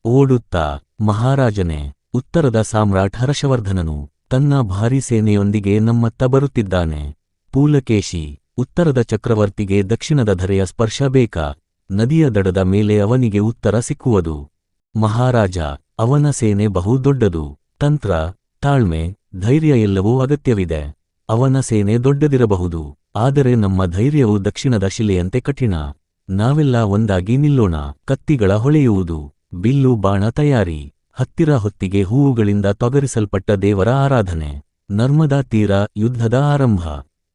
ಓಡುತ್ತಾ ಮಹಾರಾಜನೇ, ಉತ್ತರದ ಸಾಮ್ರಾಟ್ ಹರ್ಷವರ್ಧನನು ತನ್ನ ಭಾರೀ ಸೇನೆಯೊಂದಿಗೆ ನಮ್ಮತ್ತ ಬರುತ್ತಿದ್ದಾನೆ. ಪೂಲಕೇಶಿ, ಉತ್ತರದ ಚಕ್ರವರ್ತಿಗೆ ದಕ್ಷಿಣದ ಧರೆಯ ಸ್ಪರ್ಶ ಬೇಕಾ? ನದಿಯ ದಡದ ಮೇಲೆ ಅವನಿಗೆ ಉತ್ತರ ಸಿಕ್ಕುವುದು. ಮಹಾರಾಜ, ಅವನ ಸೇನೆ ಬಹು ದೊಡ್ಡದು. ತಂತ್ರ, ತಾಳ್ಮೆ, ಧೈರ್ಯ ಎಲ್ಲವೂ ಅಗತ್ಯವಿದೆ. ಅವನ ಸೇನೆ ದೊಡ್ಡದಿರಬಹುದು, ಆದರೆ ನಮ್ಮ ಧೈರ್ಯವು ದಕ್ಷಿಣದ ಶಿಲೆಯಂತೆ ಕಠಿಣ. ನಾವೆಲ್ಲ ಒಂದಾಗಿ ನಿಲ್ಲೋಣ. ಕತ್ತಿಗಳ ಹೊಳೆಯುವುದು, ಬಿಲ್ಲು ಬಾಣ ತಯಾರಿ. ಹತ್ತಿರ ಹೊತ್ತಿಗೆ ಹೂವುಗಳಿಂದ ತೊಗರಿಸಲ್ಪಟ್ಟ ದೇವರ ಆರಾಧನೆ. ನರ್ಮದಾ ತೀರ, ಯುದ್ಧದ ಆರಂಭ.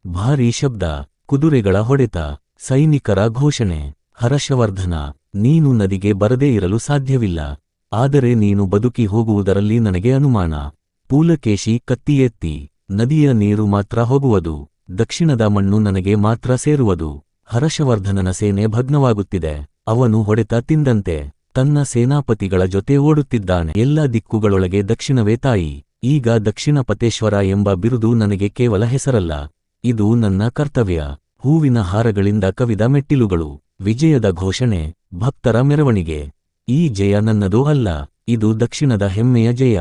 ಭಾರೀ ಶಬ್ದ, ಕುದುರೆಗಳ ಹೊಡೆತ, ಸೈನಿಕರ ಘೋಷಣೆ. ಹರ್ಷವರ್ಧನ, ನೀನು ನದಿಗೆ ಬರದೇ ಇರಲು ಸಾಧ್ಯವಿಲ್ಲ, ಆದರೆ ನೀನು ಬದುಕಿ ಹೋಗುವುದರಲ್ಲಿ ನನಗೆ ಅನುಮಾನ. ಪೂಲಕೇಶಿ ಕತ್ತಿ ಎತ್ತಿ, ನದಿಯ ನೀರು ಮಾತ್ರ ಹೋಗುವುದು, ದಕ್ಷಿಣದ ಮಣ್ಣು ನನಗೆ ಮಾತ್ರ ಸೇರುವುದು. ಹರ್ಷವರ್ಧನನ ಸೇನೆ ಭಗ್ನವಾಗುತ್ತಿದೆ. ಅವನು ಹೊಡೆತ ತಿಂದಂತೆ ತನ್ನ ಸೇನಾಪತಿಗಳ ಜೊತೆ ಓಡುತ್ತಿದ್ದಾನೆ. ಎಲ್ಲ ದಿಕ್ಕುಗಳೊಳಗೆ ದಕ್ಷಿಣವೇ ತಾಯಿ. ಈಗ ದಕ್ಷಿಣಪತೇಶ್ವರ ಎಂಬ ಬಿರುದು ನನಗೆ ಕೇವಲ ಹೆಸರಲ್ಲ, ಇದು ನನ್ನ ಕರ್ತವ್ಯ. ಹೂವಿನ ಹಾರಗಳಿಂದ ಕವಿದ ಮೆಟ್ಟಿಲುಗಳು, ವಿಜಯದ ಘೋಷಣೆ, ಭಕ್ತರ ಮೆರವಣಿಗೆ. ಈ ಜಯ ನನ್ನದು ಅಲ್ಲ, ಇದು ದಕ್ಷಿಣದ ಹೆಮ್ಮೆಯ ಜಯ.